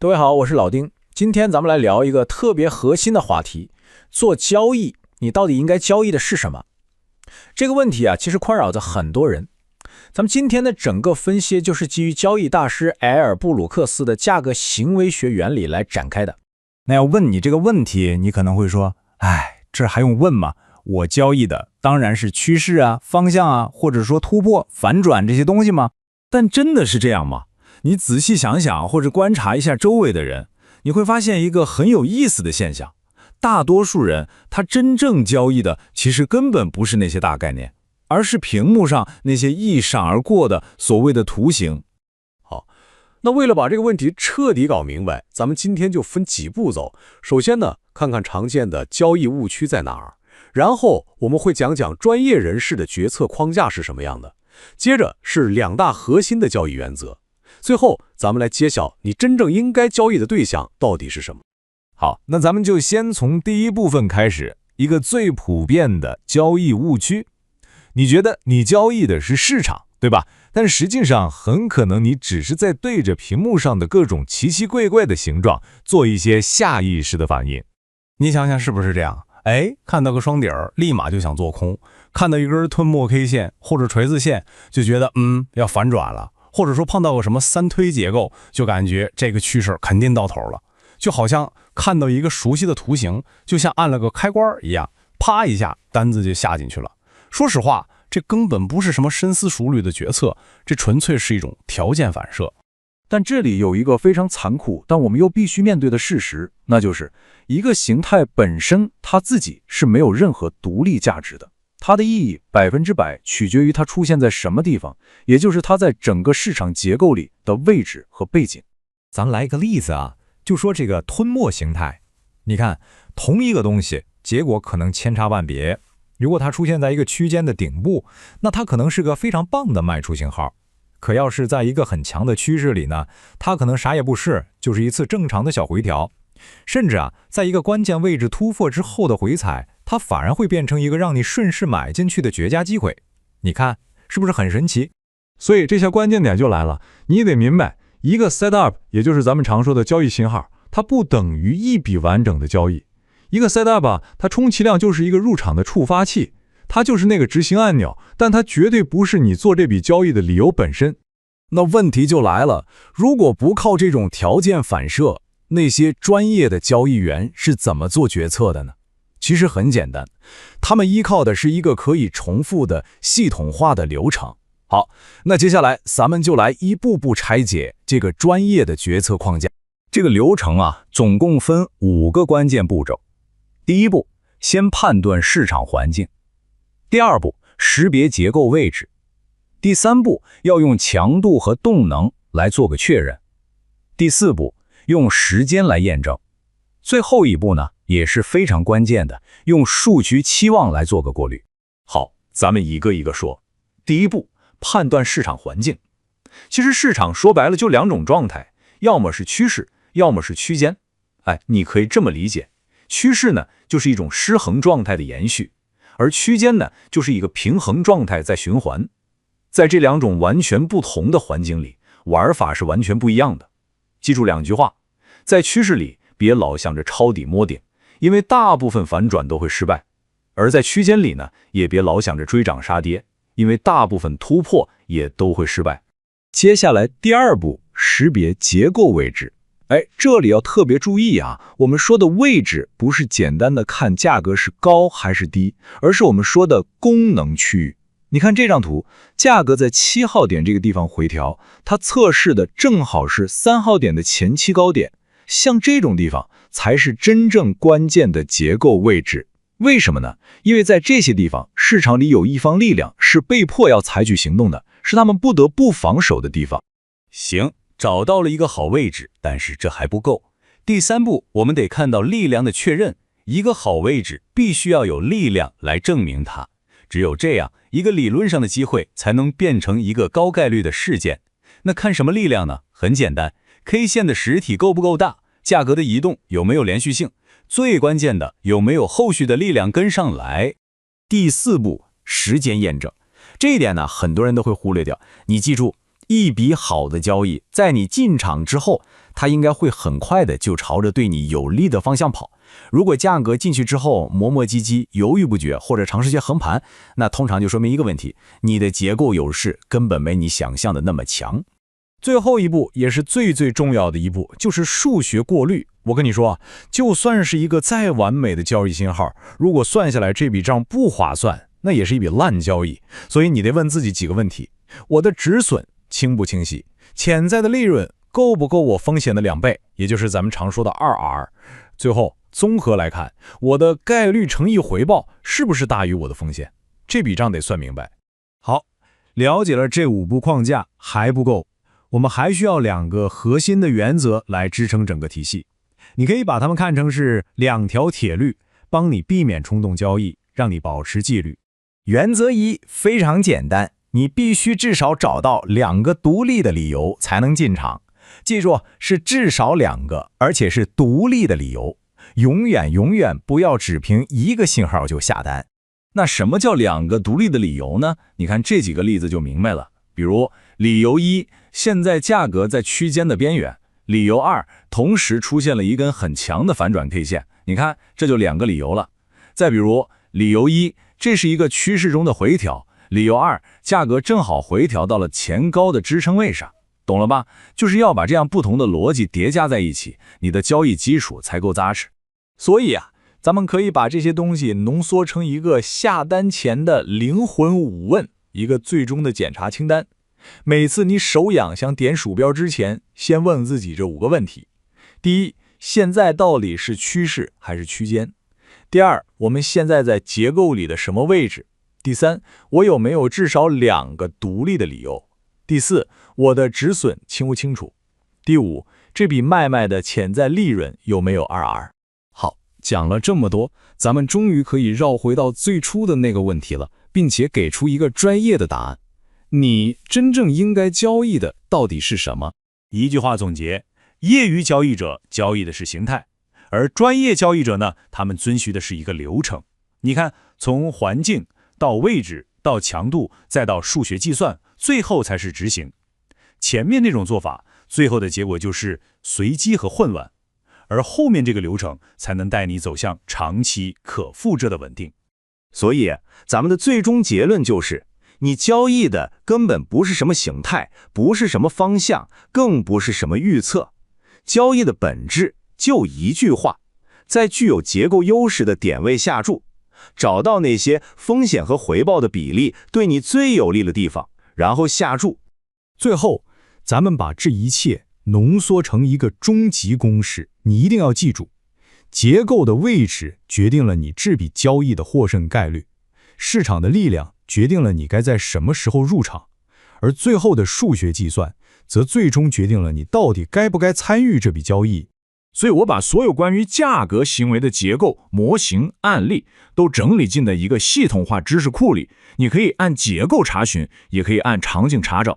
各位好，我是老丁。今天咱们来聊一个特别核心的话题：做交易，你到底应该交易的是什么？这个问题其实困扰着很多人。咱们今天的整个分析就是基于交易大师埃尔布鲁克斯的价格行为学原理来展开的。那要问你这个问题，你可能会说，这还用问吗？我交易的当然是趋势啊、方向啊，或者说突破、反转这些东西吗？但真的是这样吗？你仔细想想，或者观察一下周围的人，你会发现一个很有意思的现象。大多数人他真正交易的其实根本不是那些大概念，而是屏幕上那些一闪而过的所谓的图形。好，那为了把这个问题彻底搞明白，咱们今天就分几步走。首先呢，看看常见的交易误区在哪儿，然后我们会讲讲专业人士的决策框架是什么样的，接着是2大核心的交易原则，最后咱们来揭晓你真正应该交易的对象到底是什么。好，那咱们就先从第一部分开始，一个最普遍的交易误区。你觉得你交易的是市场，对吧？但实际上很可能你只是在对着屏幕上的各种奇奇怪怪的形状做一些下意识的反应。你想想是不是这样？看到个双底儿，立马就想做空；看到一根吞没 K 线或者锤子线，就觉得要反转了；或者说碰到个什么三推结构，就感觉这个趋势肯定到头了。就好像看到一个熟悉的图形，就像按了个开关一样，啪一下单子就下进去了。说实话，这根本不是什么深思熟虑的决策，这纯粹是一种条件反射。但这里有一个非常残酷，但我们又必须面对的事实，那就是一个形态本身它自己是没有任何独立价值的，它的意义100%取决于它出现在什么地方，也就是它在整个市场结构里的位置和背景。咱来一个例子就说这个吞没形态，你看同一个东西，结果可能千差万别。如果它出现在一个区间的顶部，那它可能是个非常棒的卖出信号。可要是在一个很强的趋势里呢，它可能啥也不是，就是一次正常的小回调。甚至在一个关键位置突破之后的回踩，它反而会变成一个让你顺势买进去的绝佳机会。你看是不是很神奇？所以这些关键点就来了，你得明白，一个 setup， 也就是咱们常说的交易信号，它不等于一笔完整的交易。一个 setup， 它充其量就是一个入场的触发器，它就是那个执行按钮，但它绝对不是你做这笔交易的理由本身。那问题就来了，如果不靠这种条件反射，那些专业的交易员是怎么做决策的呢？其实很简单，他们依靠的是一个可以重复的系统化的流程。好，那接下来咱们就来一步步拆解这个专业的决策框架。这个流程总共分5个关键步骤。第一步，先判断市场环境；第二步，识别结构位置；第三步，要用强度和动能来做个确认；第四步，用时间来验证；最后一步呢，也是非常关键的，用数据期望来做个过滤。好，咱们一个一个说。第一步，判断市场环境。其实市场说白了就2种状态，要么是趋势，要么是区间。你可以这么理解，趋势呢就是一种失衡状态的延续，而区间呢就是一个平衡状态在循环。在这2种完全不同的环境里，玩法是完全不一样的。记住2句话，在趋势里别老想着抄底摸顶，因为大部分反转都会失败；而在区间里呢，也别老想着追涨杀跌，因为大部分突破也都会失败。接下来第二步，识别结构位置。这里要特别注意我们说的位置不是简单的看价格是高还是低，而是我们说的功能区域。你看这张图，价格在7号点这个地方回调，它测试的正好是3号点的前期高点，像这种地方才是真正关键的结构位置。为什么呢？因为在这些地方，市场里有一方力量是被迫要采取行动的，是他们不得不防守的地方。行，找到了一个好位置，但是这还不够。第三步，我们得看到力量的确认。一个好位置必须要有力量来证明它，只有这样，一个理论上的机会才能变成一个高概率的事件。那看什么力量呢？很简单， K 线的实体够不够大，价格的移动有没有连续性，最关键的有没有后续的力量跟上来。第四步，时间验证。这一点呢，很多人都会忽略掉。你记住，一笔好的交易，在你进场之后，它应该会很快的就朝着对你有利的方向跑。如果价格进去之后磨磨唧唧、犹豫不决，或者尝试些横盘，那通常就说明一个问题，你的结构优势根本没你想象的那么强。最后一步也是最重要的一步，就是数学过滤。我跟你说啊，就算是一个再完美的交易信号，如果算下来这笔账不划算，那也是一笔烂交易。所以你得问自己几个问题：我的止损清不清晰？潜在的利润够不够我风险的2倍，也就是咱们常说的2R？最后综合来看，我的概率乘以回报是不是大于我的风险？这笔账得算明白。好，了解了这5步框架还不够，我们还需要2个核心的原则来支撑整个体系。你可以把它们看成是2条铁律，帮你避免冲动交易，让你保持纪律。原则1非常简单，你必须至少找到2个独立的理由才能进场。记住，是至少2个，而且是独立的理由。永远不要只凭一个信号就下单。那什么叫2个独立的理由呢？你看这几个例子就明白了。比如理由1，现在价格在区间的边缘；理由2，同时出现了一根很强的反转 K 线。你看，这就2个理由了。再比如理由1，这是一个趋势中的回调；理由2，价格正好回调到了前高的支撑位上。懂了吧？就是要把这样不同的逻辑叠加在一起，你的交易基础才够扎实。所以啊，咱们可以把这些东西浓缩成一个下单前的灵魂5问，一个最终的检查清单。每次你手痒想点鼠标之前，先问自己这5个问题：第一，现在到底是趋势还是区间？第二，我们现在在结构里的什么位置？第三，我有没有至少2个独立的理由？第四，我的止损清不清楚？第五，这笔卖卖的潜在利润有没有 2R？ 好，讲了这么多，咱们终于可以绕回到最初的那个问题了，并且给出一个专业的答案。你真正应该交易的到底是什么？一句话总结：业余交易者交易的是形态，而专业交易者呢，他们遵循的是一个流程。你看，从环境到位置到强度，再到数学计算，最后才是执行。前面那种做法，最后的结果就是随机和混乱，而后面这个流程才能带你走向长期可复制的稳定。所以，咱们的最终结论就是，你交易的根本不是什么形态，不是什么方向，更不是什么预测。交易的本质就一句话，在具有结构优势的点位下注，找到那些风险和回报的比例对你最有利的地方，然后下注。最后，咱们把这一切浓缩成一个终极公式，你一定要记住：结构的位置决定了你这笔交易的获胜概率，市场的力量决定了你该在什么时候入场，而最后的数学计算则最终决定了你到底该不该参与这笔交易。所以我把所有关于价格行为的结构、模型、案例都整理进了一个系统化知识库里，你可以按结构查询，也可以按场景查找。